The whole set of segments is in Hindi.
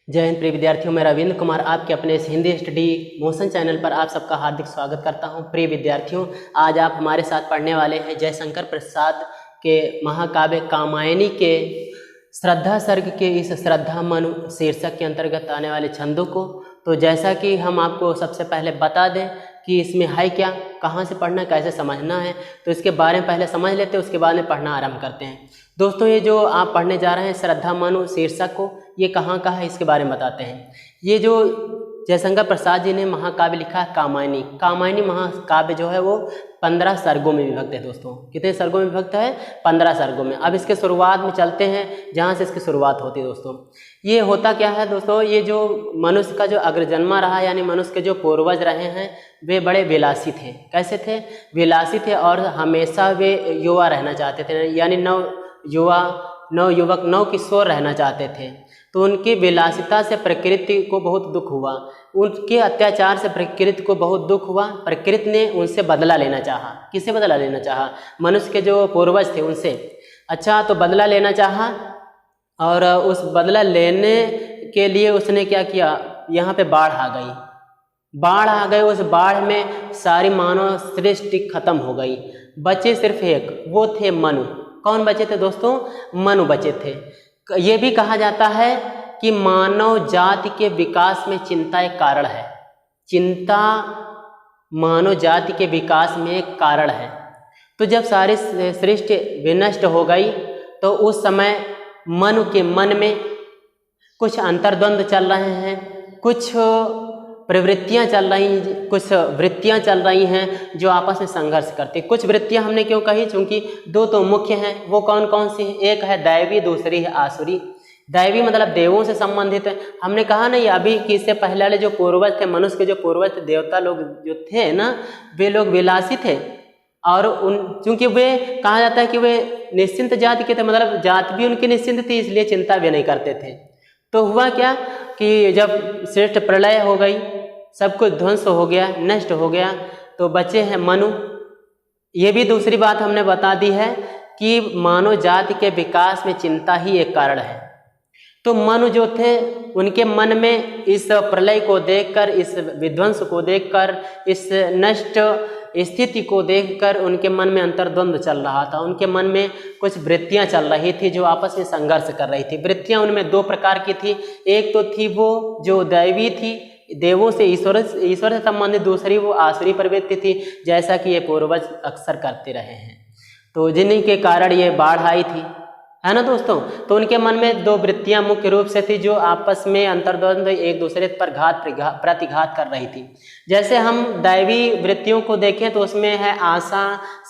जय हिंद प्रिय विद्यार्थियों, मैं रविंद्र कुमार आपके अपने इस हिंदी स्टडी मोशन चैनल पर आप सबका हार्दिक स्वागत करता हूं। प्रिय विद्यार्थियों, आज आप हमारे साथ पढ़ने वाले हैं जयशंकर प्रसाद के महाकाव्य कामायनी के श्रद्धा सर्ग के इस श्रद्धा मनु शीर्षक के अंतर्गत आने वाले छंदों को। तो जैसा कि हम आपको सबसे पहले बता दें कि इसमें है क्या, कहाँ से पढ़ना, कैसे समझना है, तो इसके बारे में पहले समझ लेते हैं, उसके बाद में पढ़ना आरंभ करते हैं। दोस्तों, ये जो आप पढ़ने जा रहे हैं श्रद्धा मनु शीर्षक को, ये कहाँ का है इसके बारे में बताते हैं। ये जो जयशंकर प्रसाद जी ने महाकाव्य लिखा है कामायनी, कामायनी महाकाव्य जो है वो 15 सर्गों में विभक्त है। दोस्तों, कितने सर्गों में विभक्त है? 15 सर्गों में। अब इसके शुरुआत में चलते हैं जहाँ से इसकी शुरुआत होती है। दोस्तों, ये होता क्या है दोस्तों, ये जो मनुष्य का जो अग्रजन्मा रहा, यानी मनुष्य के जो पूर्वज रहे हैं, वे बड़े विलासी थे। कैसे थे? विलासी थे और हमेशा वे युवा रहना चाहते थे, यानी नव युवक नव किशोर रहना चाहते थे। तो उनकी विलासिता से प्रकृति को बहुत दुख हुआ, उनके अत्याचार से प्रकृति को बहुत दुख हुआ। प्रकृति ने उनसे बदला लेना चाहा। किससे बदला लेना चाहा? मनुष्य के जो पूर्वज थे उनसे। अच्छा, तो बदला लेना चाहा और उस बदला लेने के लिए उसने क्या किया, यहाँ पे बाढ़ आ गई। उस बाढ़ में सारी मानव सृष्टि खत्म हो गई। बचे सिर्फ एक, वो थे मनु। कौन बचे थे दोस्तों? मनु बचे थे। ये भी कहा जाता है कि मानव जाति के विकास में चिंता एक कारण है। चिंता मानव जाति के विकास में एक कारण है। तो जब सारी सृष्टि विनष्ट हो गई तो उस समय मनु के मन में कुछ अंतर्द्वंद चल रहे हैं, कुछ प्रवृत्तियां चल रही, कुछ वृत्तियां चल रही हैं जो आपस में संघर्ष करती। कुछ वृत्तियां हमने क्यों कही? क्योंकि दो तो मुख्य हैं। वो कौन कौन सी है? एक है दैवी, दूसरी है आसुरी। दैवी मतलब देवों से संबंधित है। हमने कहा ना, ये अभी कि इससे पहले वाले जो पूर्वज थे, मनुष्य के जो पूर्वज थे, देवता लोग जो थे ना, वे लोग विलासी थे। और चूंकि वे कहा जाता है कि वे निश्चिंत जाति के थे, मतलब जाति भी उनकी निश्चिंत थी, इसलिए चिंता भी नहीं करते थे। तो हुआ क्या कि जब श्रेष्ठ प्रलय हो गई, सब कुछ ध्वंस हो गया, नष्ट हो गया, तो बचे हैं मनु। ये भी दूसरी बात हमने बता दी है कि मानव जाति के विकास में चिंता ही एक कारण है। तो मनु जो थे, उनके मन में इस प्रलय को देखकर, इस विध्वंस को देखकर, इस नष्ट स्थिति को देखकर उनके मन में अंतर्द्वंद चल रहा था। उनके मन में कुछ वृत्तियां चल रही थी जो आपस में संघर्ष कर रही थी। वृत्तियां उनमें दो प्रकार की थी। एक तो थी वो जो दैवी थी, देवों से ईश्वर से संबंधित। दूसरी वो आसुरी प्रवृत्ति थी, जैसा कि ये पूर्वज अक्सर करते रहे हैं। तो जिन्हीं के कारण ये बाढ़ आई थी, है ना दोस्तों। तो उनके मन में दो वृत्तियां मुख्य रूप से थी जो आपस में अंतर्द्वंद, एक दूसरे पर प्रतिघात कर रही थी। जैसे हम दैवी वृत्तियों को देखें तो उसमें है आशा,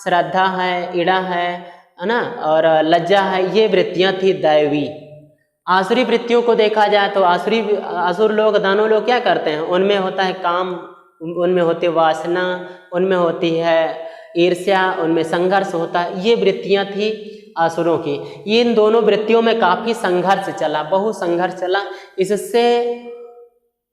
श्रद्धा है, ईड़ा है ना, और लज्जा है। ये वृत्तियां थी दैवी। आसुरी वृत्तियों को देखा जाए तो असुर लोग, दानव लोग क्या करते हैं? उनमें होता है काम, उनमें होती है वासना, उनमें होती है ईर्ष्या, उनमें संघर्ष होता है। ये वृत्तियां थी असुरों की। इन दोनों वृत्तियों में काफी संघर्ष चला, बहु संघर्ष चला। इससे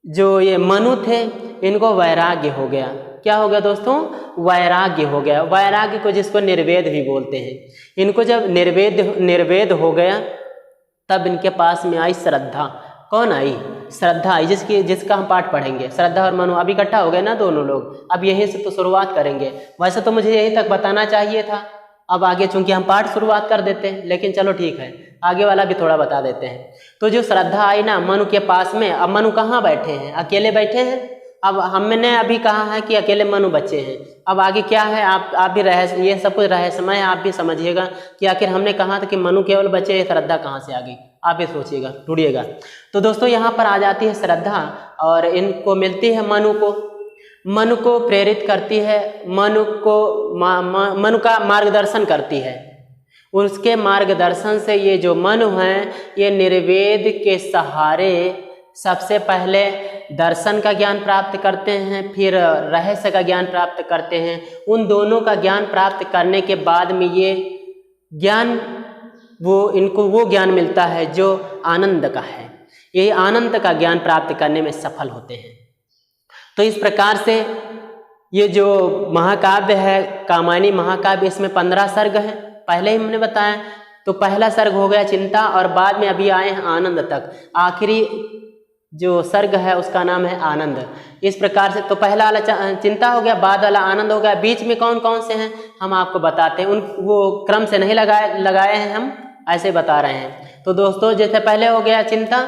जो ये मनु थे, इनको वैराग्य हो गया। क्या हो गया दोस्तों? वैराग्य हो गया। वैराग्य को जिसको निर्वेद भी बोलते हैं। इनको जब निर्वेद हो गया, तब इनके पास में आई श्रद्धा। कौन आई? श्रद्धा आई, जिसका हम पाठ पढ़ेंगे। श्रद्धा और मनु अब इकट्ठा हो गए ना दोनों लोग। अब यहीं से तो शुरुआत करेंगे। वैसे तो मुझे यहीं तक बताना चाहिए था, अब आगे चूंकि हम पाठ शुरुआत कर देते हैं, लेकिन चलो ठीक है, आगे वाला भी थोड़ा बता देते हैं। तो जो श्रद्धा आई ना मनु के पास में, अब मनु कहाँ बैठे हैं? अकेले बैठे हैं। अब हमने अभी कहा है कि अकेले मनु बच्चे हैं। अब आगे क्या है, आप भी ये सब कुछ रहस्यमय है, आप भी समझिएगा कि आखिर हमने कहा था कि मनु केवल बच्चे, श्रद्धा कहाँ से आ गई, आप भी सोचिएगा, ढूंढिएगा। तो दोस्तों, यहाँ पर आ जाती है श्रद्धा और इनको मिलती है मनु को प्रेरित करती है, मनु का मार्गदर्शन करती है। उसके मार्गदर्शन से ये जो मनु हैं, ये निर्वेद के सहारे सबसे पहले दर्शन का ज्ञान प्राप्त करते हैं, फिर रहस्य का ज्ञान प्राप्त करते हैं। उन दोनों का ज्ञान प्राप्त करने के बाद में ये ज्ञान, इनको वो ज्ञान मिलता है जो आनंद का है। ये आनंद का ज्ञान प्राप्त करने में सफल होते हैं। तो इस प्रकार से ये जो महाकाव्य है कामायनी महाकाव्य, इसमें 15 सर्ग हैं, पहले ही हमने बताया। तो पहला सर्ग हो गया चिंता, और बाद में अभी आए हैं आनंद तक। आखिरी जो सर्ग है उसका नाम है आनंद। इस प्रकार से तो पहला वाला चिंता हो गया, बाद वाला आनंद हो गया। बीच में कौन कौन से हैं हम आपको बताते हैं, उन वो क्रम से नहीं लगाए हैं, हम ऐसे बता रहे हैं। तो दोस्तों जैसे पहले हो गया चिंता,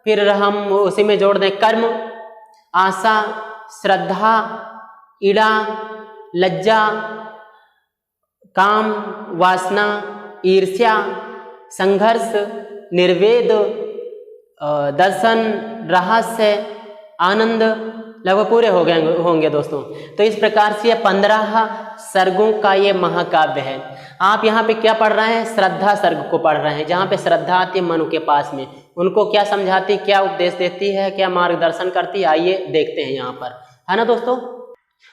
फिर हम उसी में जोड़ दें कर्म, आशा, श्रद्धा, ईड़ा, लज्जा, काम, वासना, ईर्ष्या, संघर्ष, निर्वेद, दर्शन, रहस्य, आनंद, लगभग पूरे हो गए होंगे दोस्तों। तो इस प्रकार से 15 सर्गों का ये महाकाव्य है। आप यहाँ पे क्या पढ़ रहे हैं, श्रद्धा सर्ग को पढ़ रहे हैं, जहाँ पे श्रद्धा आती है मनु के पास में, उनको क्या समझाती, क्या उपदेश देती है, क्या मार्गदर्शन करती है, आइए देखते हैं यहाँ पर, है ना दोस्तों।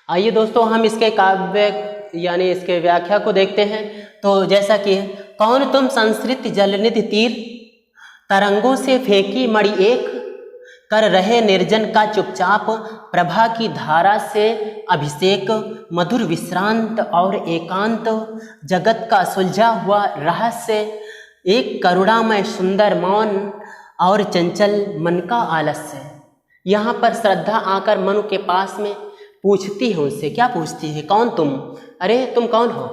आइए दोस्तों हम इसके काव्य यानी इसके व्याख्या को देखते हैं। तो जैसा कि कौन तुम संस्कृत जलनिधि तीर, तरंगों से फेंकी मणि एक, कर रहे निर्जन का चुपचाप, प्रभा की धारा से अभिषेक, मधुर विश्रांत और एकांत, जगत का सुलझा हुआ रहस्य, एक करुणामय सुंदर मौन और चंचल मन का आलस्य। यहाँ पर श्रद्धा आकर मनु के पास में पूछती है उनसे, क्या पूछती है, कौन तुम, अरे तुम कौन हो,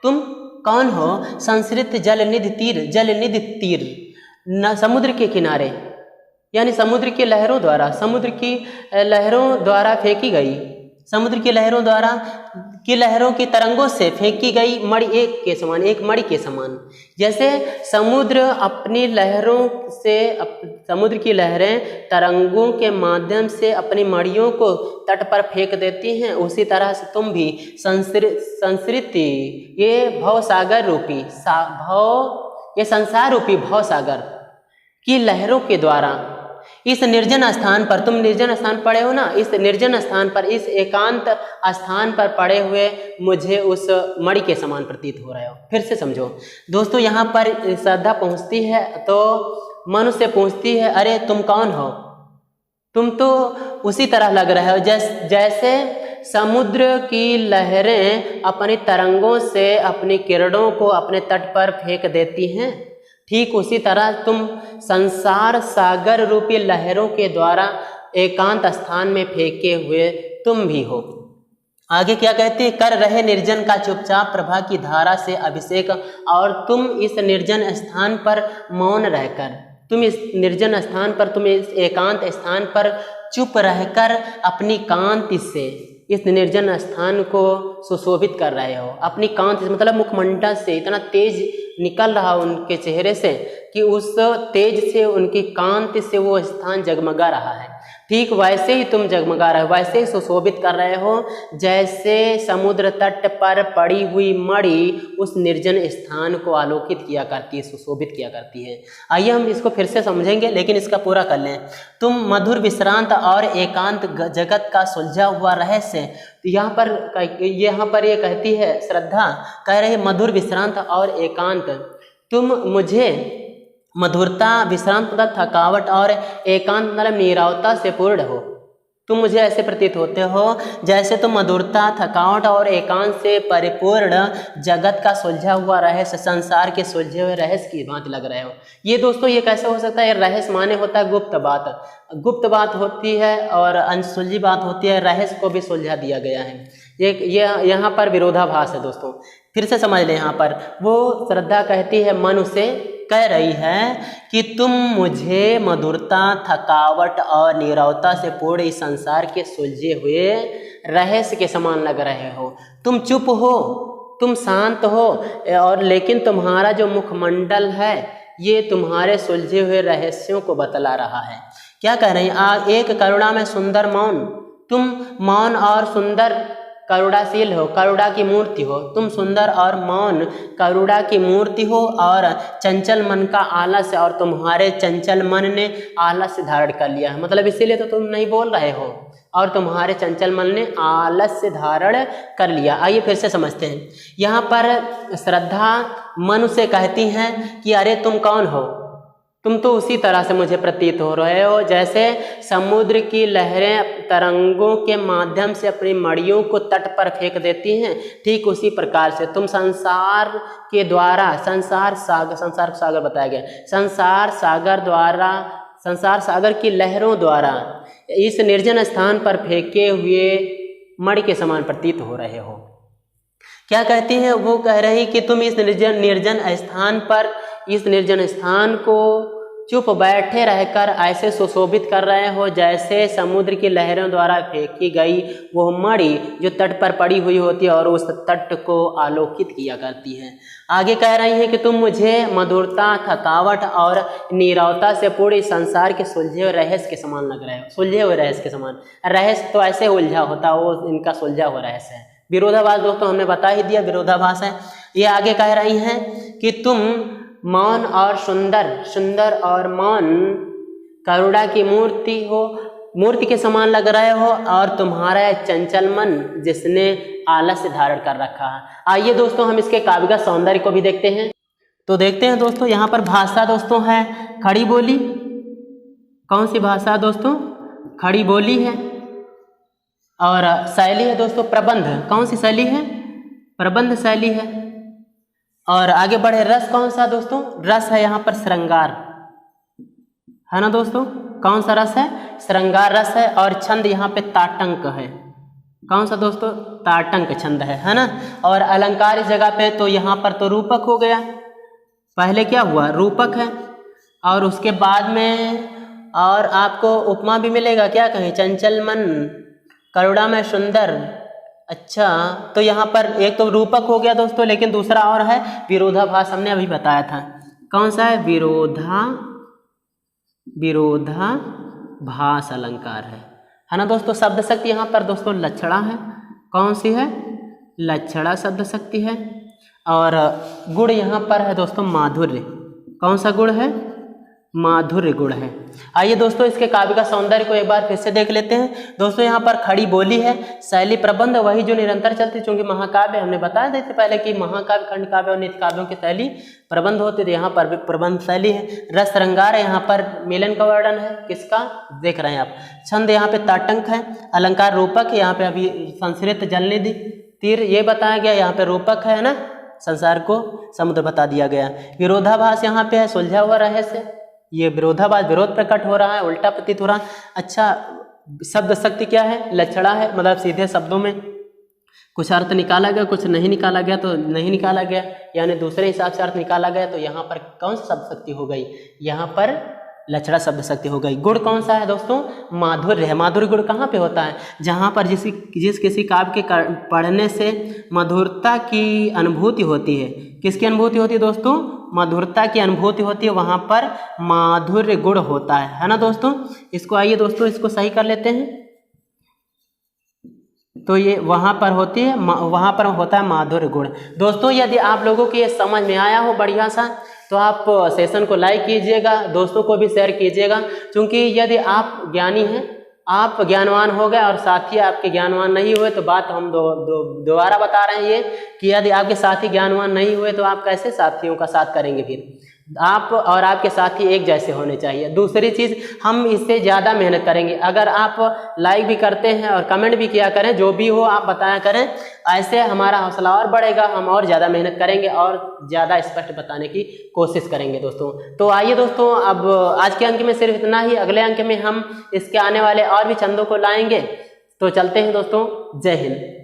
तुम कौन हो। संस्कृत जलनिधि तीर, जलनिधि तीर न समुद्र के किनारे, यानी समुद्र की लहरों द्वारा, समुद्र की लहरों द्वारा फेंकी गई, समुद्र की लहरों द्वारा की लहरों की तरंगों से फेंकी गई मणि एक के समान, एक मणि के समान। जैसे समुद्र अपनी लहरों से, समुद्र की लहरें तरंगों के माध्यम से अपनी मणियों को तट पर फेंक देती हैं, उसी तरह से तुम भी संस्कृति, ये भवसागर रूपी ये संसार रूपी भवसागर की लहरों के द्वारा इस निर्जन स्थान पर, तुम निर्जन स्थान पड़े हो ना, इस निर्जन स्थान पर, इस एकांत स्थान पर पड़े हुए मुझे उस मणि के समान प्रतीत हो रहे हो। फिर से समझो दोस्तों, यहाँ पर श्रद्धा पहुँचती है तो मनु से पूछती है, अरे तुम कौन हो, तुम तो उसी तरह लग रहे हो जैसे समुद्र की लहरें अपनी तरंगों से अपनी किरणों को अपने तट पर फेंक देती हैं, ठीक उसी तरह तुम संसार सागर रूपी लहरों के द्वारा एकांत स्थान में फेंके हुए तुम भी हो। आगे क्या कहते हैं, कर रहे निर्जन का चुपचाप, प्रभा की धारा से अभिषेक, और तुम इस निर्जन स्थान पर मौन रहकर, तुम इस निर्जन स्थान पर, तुम इस एकांत स्थान पर चुप रहकर अपनी कांति से इस निर्जन स्थान को सुशोभित कर रहे हो। अपनी कांति से मतलब मुखमंडल से इतना तेज निकल रहा उनके चेहरे से कि उस तेज से, उनकी कांति से वो स्थान जगमगा रहा है। ठीक वैसे ही तुम जगमगा रहे हो, वैसे ही सुशोभित कर रहे हो जैसे समुद्र तट पर पड़ी हुई मणि उस निर्जन स्थान को आलोकित किया करती है, सुशोभित किया करती है। आइए हम इसको फिर से समझेंगे, लेकिन इसका पूरा कर लें। तुम मधुर विश्रांत और एकांत, जगत का सुलझा हुआ रहस्य। तो यहाँ पर ये कहती है श्रद्धा, कह रही मधुर विश्रांत और एकांत, तुम मुझे मधुरता, विश्रांत मतलब थकावट, और एकांत मतलब नीरवता से पूर्ण हो। तुम मुझे ऐसे प्रतीत होते हो जैसे तुम मधुरता, थकावट और एकांत से परिपूर्ण जगत का सुलझा हुआ रहस्य, संसार के सुलझे हुए रहस्य की भांति लग रहे हो। ये दोस्तों ये कैसे हो सकता है, रहस्य माने होता है गुप्त बात, गुप्त बात होती है और अनसुलझी बात होती है, रहस्य को भी सुलझा दिया गया है। ये यहाँ पर विरोधाभास है दोस्तों। फिर से समझ लें, यहाँ पर वो श्रद्धा कहती है, मनु से कह रही है कि तुम मुझे मधुरता, थकावट और नीरवता से पूर्ण इस संसार के सुलझे हुए रहस्य के समान लग रहे हो। तुम चुप हो, तुम शांत हो, और लेकिन तुम्हारा जो मुखमंडल है ये तुम्हारे सुलझे हुए रहस्यों को बतला रहा है। क्या कह रहे हैं, एक करुणा में सुंदर मौन, तुम मौन और सुंदर करुणाशील हो, करुणा की मूर्ति हो, तुम सुंदर और मौन करुणा की मूर्ति हो, और चंचल मन का आलस्य, और तुम्हारे चंचल मन ने आलस्य धारण कर लिया है, मतलब इसीलिए तो तुम नहीं बोल रहे हो, और तुम्हारे चंचल मन ने आलस्य धारण कर लिया। आइए फिर से समझते हैं। यहाँ पर श्रद्धा मनु से कहती हैं कि अरे तुम कौन हो, तुम तो उसी तरह से मुझे प्रतीत हो रहे हो जैसे समुद्र की लहरें तरंगों के माध्यम से अपनी मड़ियों को तट पर फेंक देती हैं, ठीक उसी प्रकार से तुम संसार के द्वारा, संसार सागर बताया गया, संसार सागर द्वारा संसार सागर की लहरों द्वारा इस निर्जन स्थान पर फेंके हुए मणि के समान प्रतीत हो रहे हो। क्या कहती है? वो कह रही कि तुम इस निर्जन स्थान पर, इस निर्जन स्थान को चुप बैठे रहकर ऐसे सुशोभित कर रहे हो जैसे समुद्र की लहरों द्वारा फेंकी गई वो मणि जो तट पर पड़ी हुई होती है और उस तट को आलोकित किया करती है। आगे कह रही है कि तुम मुझे मधुरता, थकावट और नीरवता से पूरे संसार के सुलझे हुए रहस्य के समान लग रहे हो। सुलझे हुए रहस्य के समान, रहस्य तो ऐसे उलझा होता, वो इनका सुलझा हुआ रहस्य है। विरोधाभास दोस्तों हमने बता ही दिया, विरोधाभास है। ये आगे कह रही हैं कि तुम मौन और सुंदर और मौन करुणा की मूर्ति हो, मूर्ति के समान लग रहे हो और तुम्हारा चंचल मन जिसने आलस्य धारण कर रखा है। आइए दोस्तों हम इसके काव्य का सौंदर्य को भी देखते हैं। तो देखते हैं दोस्तों, यहाँ पर भाषा दोस्तों है खड़ी बोली। कौन सी भाषा दोस्तों? खड़ी बोली है। और शैली है दोस्तों प्रबंध। कौन सी शैली है? प्रबंध शैली है। और आगे बढ़े, रस कौन सा दोस्तों? रस है यहाँ पर श्रृंगार, है ना दोस्तों? कौन सा रस है? श्रृंगार रस है। और छंद यहाँ पे ताटंक है। कौन सा दोस्तों? ताटंक छंद है ना? और अलंकार इस जगह पे तो यहाँ पर तो रूपक हो गया। पहले क्या हुआ? रूपक है। और उसके बाद में और आपको उपमा भी मिलेगा। क्या कहें? चंचल मन, करुणा में सुंदर। अच्छा, तो यहाँ पर एक तो रूपक हो गया दोस्तों, लेकिन दूसरा और है विरोधाभास, हमने अभी बताया था। कौन सा है? विरोधाभास अलंकार है ना दोस्तों? शब्द शक्ति यहाँ पर दोस्तों लक्षणा है। कौन सी है? लक्षणा शब्द शक्ति है। और गुण यहाँ पर है दोस्तों माधुर्य। कौन सा गुण है? माधुर्य गुण है। आइए दोस्तों इसके काव्य का सौंदर्य को एक बार फिर से देख लेते हैं। दोस्तों यहाँ पर खड़ी बोली है, शैली प्रबंध वही जो निरंतर चलती, चूंकि महाकाव्य हमने बताया था पहले कि महाकाव्य, खंड काव्य और नित्य काव्यों की शैली प्रबंध होती थी, यहाँ पर भी प्रबंध शैली है। रस श्रृंगार है, यहाँ पर मिलन का वर्णन है। किसका? देख रहे हैं आप। छंद यहाँ पे ताटंक है। अलंकार रूपक है, यहाँ पे अभी संस्कृत जलनिधि तीर ये बताया गया, यहाँ पे रूपक है ना, संसार को समुद्र बता दिया गया। विरोधाभास यहाँ पे है, सुलझा हुआ रहस्य। ये विरोधाभास, विरोध प्रकट हो रहा है, उल्टा प्रतीत हो रहा है। अच्छा, शब्द शक्ति क्या है? लक्षणा है, मतलब सीधे शब्दों में कुछ अर्थ निकाला गया, कुछ नहीं निकाला गया तो नहीं निकाला गया, यानी दूसरे हिसाब से अर्थ निकाला गया, तो यहाँ पर कौन सी शब्द शक्ति हो गई? यहाँ पर लक्षणा शब्द शक्ति हो गई। गुण कौन सा है दोस्तों? माधुर्य है। माधुर्य गुण कहाँ पे होता है? जहाँ पर जिस किसी काव्य के पढ़ने से मधुरता की अनुभूति होती है। किसकी अनुभूति होती है दोस्तों? मधुरता की अनुभूति होती है, वहाँ पर माधुर्य गुण होता है ना दोस्तों? इसको आइए दोस्तों इसको सही कर लेते हैं। तो ये वहाँ पर होती है, वहाँ पर होता है माधुर्य गुण। दोस्तों यदि आप लोगों को ये समझ में आया हो बढ़िया सा, तो आप सेशन को लाइक कीजिएगा, दोस्तों को भी शेयर कीजिएगा, क्योंकि यदि आप ज्ञानी हैं, आप ज्ञानवान हो गए और साथी आपके ज्ञानवान नहीं हुए, तो बात हम दोबारा बता रहे हैं ये कि यदि आपके साथी ज्ञानवान नहीं हुए तो आप कैसे साथियों का साथ करेंगे? फिर आप और आपके साथी एक जैसे होने चाहिए। दूसरी चीज़, हम इससे ज़्यादा मेहनत करेंगे। अगर आप लाइक भी करते हैं और कमेंट भी किया करें, जो भी हो आप बताया करें, ऐसे हमारा हौसला और बढ़ेगा, हम और ज़्यादा मेहनत करेंगे और ज़्यादा स्पष्ट बताने की कोशिश करेंगे दोस्तों। तो आइए दोस्तों, अब आज के अंक में सिर्फ इतना ही। अगले अंक में हम इसके आने वाले और भी छंदों को लाएंगे। तो चलते हैं दोस्तों, जय हिंद।